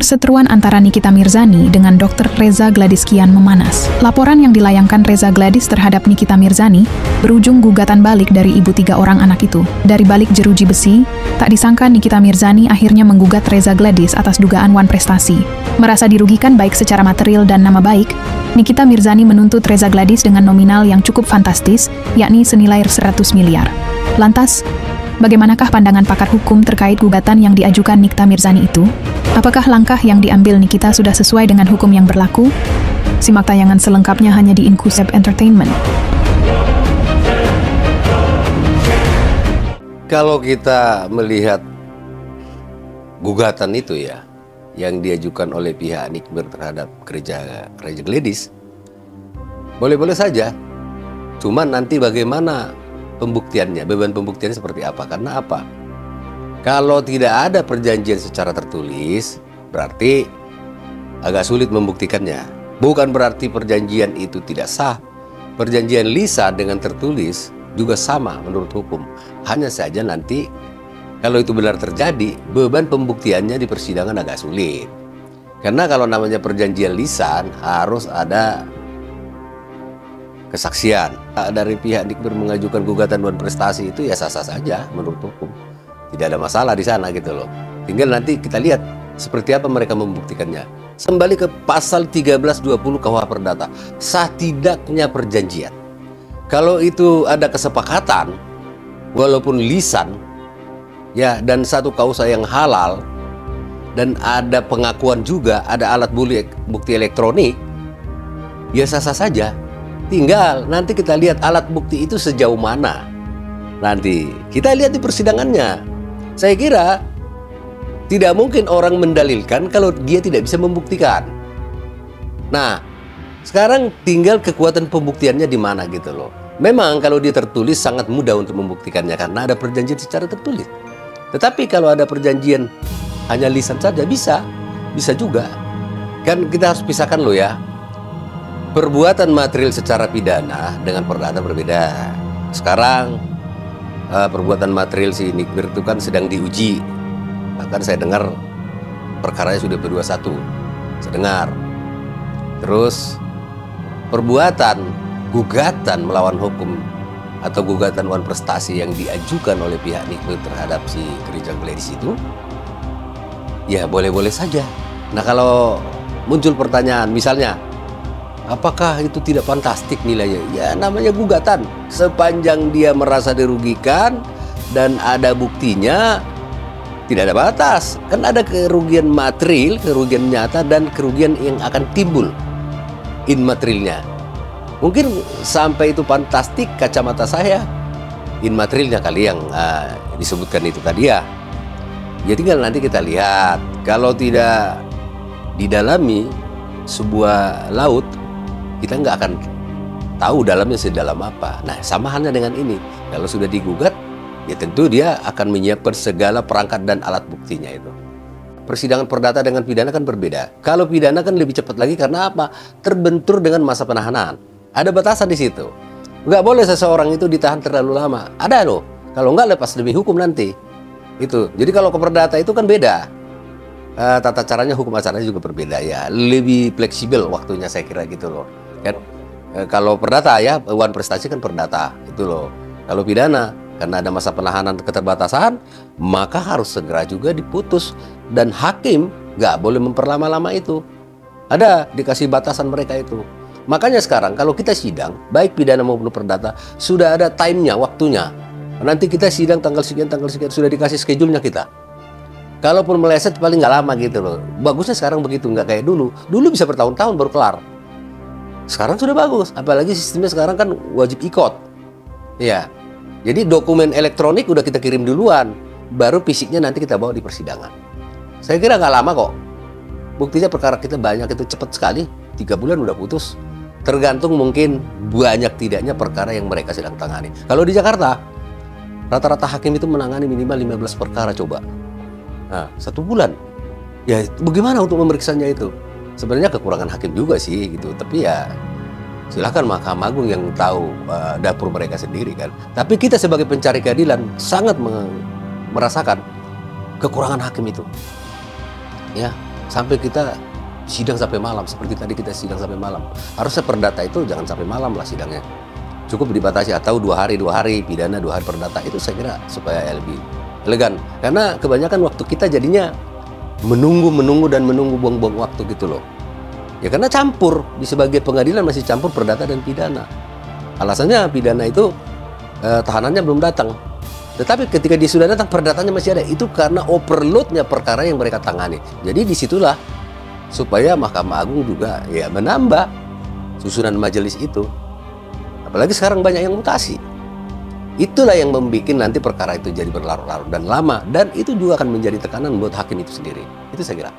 Perseteruan antara Nikita Mirzani dengan Dr. Reza Gladys kian memanas. Laporan yang dilayangkan Reza Gladys terhadap Nikita Mirzani berujung gugatan balik dari ibu 3 orang anak itu. Dari balik jeruji besi, tak disangka Nikita Mirzani akhirnya menggugat Reza Gladys atas dugaan wan prestasi. Merasa dirugikan baik secara material dan nama baik, Nikita Mirzani menuntut Reza Gladys dengan nominal yang cukup fantastis, yakni senilai 100 miliar. Lantas, bagaimanakah pandangan pakar hukum terkait gugatan yang diajukan Nikita Mirzani itu? Apakah langkah yang diambil Nikita sudah sesuai dengan hukum yang berlaku? Simak tayangan selengkapnya hanya di Inkusep Entertainment. Kalau kita melihat gugatan itu ya, yang diajukan oleh pihak Nikbir terhadap Reza Gladys, boleh-boleh saja. Cuman nanti bagaimana pembuktiannya, beban pembuktiannya seperti apa? Karena apa? Kalau tidak ada perjanjian secara tertulis, berarti agak sulit membuktikannya. Bukan berarti perjanjian itu tidak sah. Perjanjian lisan dengan tertulis juga sama menurut hukum. Hanya saja nanti kalau itu benar terjadi, beban pembuktiannya di persidangan agak sulit. Karena kalau namanya perjanjian lisan harus ada kesaksian. Dari pihak Nikbir mengajukan gugatan wan prestasi itu ya sah-sah saja menurut hukum. Tidak ada masalah di sana gitu loh. Tinggal nanti kita lihat seperti apa mereka membuktikannya. Kembali ke pasal 1320 KUH Perdata. Sah tidaknya perjanjian. Kalau itu ada kesepakatan, walaupun lisan, ya, dan satu kausa yang halal, dan ada pengakuan juga, ada alat bukti elektronik, ya sah-sah saja. Tinggal nanti kita lihat alat bukti itu sejauh mana. Nanti kita lihat di persidangannya. Saya kira tidak mungkin orang mendalilkan kalau dia tidak bisa membuktikan. Nah, sekarang tinggal kekuatan pembuktiannya di mana gitu loh. Memang kalau dia tertulis sangat mudah untuk membuktikannya karena ada perjanjian secara tertulis. Tetapi kalau ada perjanjian hanya lisan saja bisa juga. Kan kita harus pisahkan loh ya. Perbuatan material secara pidana dengan perdata berbeda. Sekarang perbuatan material si Nikbir itu kan sedang diuji. Bahkan saya dengar perkaranya sudah P21. Saya dengar. Terus perbuatan gugatan melawan hukum atau gugatan wan prestasi yang diajukan oleh pihak Nikbir terhadap si Reza Gladys itu, ya boleh-boleh saja. Nah kalau muncul pertanyaan misalnya, apakah itu tidak fantastik nilainya? Ya namanya gugatan. Sepanjang dia merasa dirugikan dan ada buktinya, tidak ada batas. Kan ada kerugian material, kerugian nyata, dan kerugian yang akan timbul immaterialnya. Mungkin sampai itu fantastik kacamata saya, immaterialnya kali yang disebutkan itu tadi ya. Ya tinggal nanti kita lihat. Kalau tidak didalami sebuah laut, kita nggak akan tahu dalamnya sedalam apa. Nah, sama halnya dengan ini. Kalau sudah digugat, ya tentu dia akan menyiapkan segala perangkat dan alat buktinya itu. Persidangan perdata dengan pidana kan berbeda. Kalau pidana kan lebih cepat lagi karena apa? Terbentur dengan masa penahanan. Ada batasan di situ. Nggak boleh seseorang itu ditahan terlalu lama. Ada loh. Kalau nggak lepas demi hukum nanti. Itu. Jadi kalau ke perdata itu kan beda. Tata caranya hukum acaranya juga berbeda ya. Lebih fleksibel waktunya saya kira gitu loh. Kan kalau perdata ya wan prestasi kan perdata itu loh. Kalau pidana karena ada masa penahanan keterbatasan maka harus segera juga diputus dan hakim nggak boleh memperlama-lama itu. Ada dikasih batasan mereka itu. Makanya sekarang kalau kita sidang baik pidana maupun perdata sudah ada time-nya, waktunya. Nanti kita sidang tanggal sekian sudah dikasih schedule-nya kita. Kalaupun meleset paling nggak lama gitu loh. Bagusnya sekarang begitu, nggak kayak dulu. Dulu bisa bertahun-tahun baru kelar. Sekarang sudah bagus, apalagi sistemnya sekarang kan wajib ikot. Ya, jadi dokumen elektronik udah kita kirim duluan, baru fisiknya nanti kita bawa di persidangan. Saya kira nggak lama kok. Buktinya perkara kita banyak itu cepat sekali, 3 bulan udah putus. Tergantung mungkin banyak tidaknya perkara yang mereka sedang tangani. Kalau di Jakarta, rata-rata hakim itu menangani minimal 15 perkara coba. Nah, 1 bulan. Ya, bagaimana untuk memeriksanya itu? Sebenarnya kekurangan hakim juga sih gitu, tapi ya silakan Mahkamah Agung yang tahu dapur mereka sendiri kan. Tapi kita sebagai pencari keadilan sangat merasakan kekurangan hakim itu. Ya, sampai kita sidang sampai malam, seperti tadi kita sidang sampai malam. Harusnya perdata itu jangan sampai malam lah sidangnya. Cukup dibatasi atau 2 hari pidana, 2 hari perdata, itu saya kira supaya lebih elegan. Karena kebanyakan waktu kita jadinya menunggu buang-buang waktu gitu loh. Ya karena campur, di sebagian pengadilan masih campur perdata dan pidana. Alasannya pidana itu tahanannya belum datang. Tetapi ketika dia sudah datang, perdatanya masih ada. Itu karena overloadnya perkara yang mereka tangani. Jadi disitulah supaya Mahkamah Agung juga ya menambah susunan majelis itu. Apalagi sekarang banyak yang mutasi. Itulah yang membuat nanti perkara itu jadi berlarut-larut dan lama. Dan itu juga akan menjadi tekanan buat hakim itu sendiri. Itu saya kira.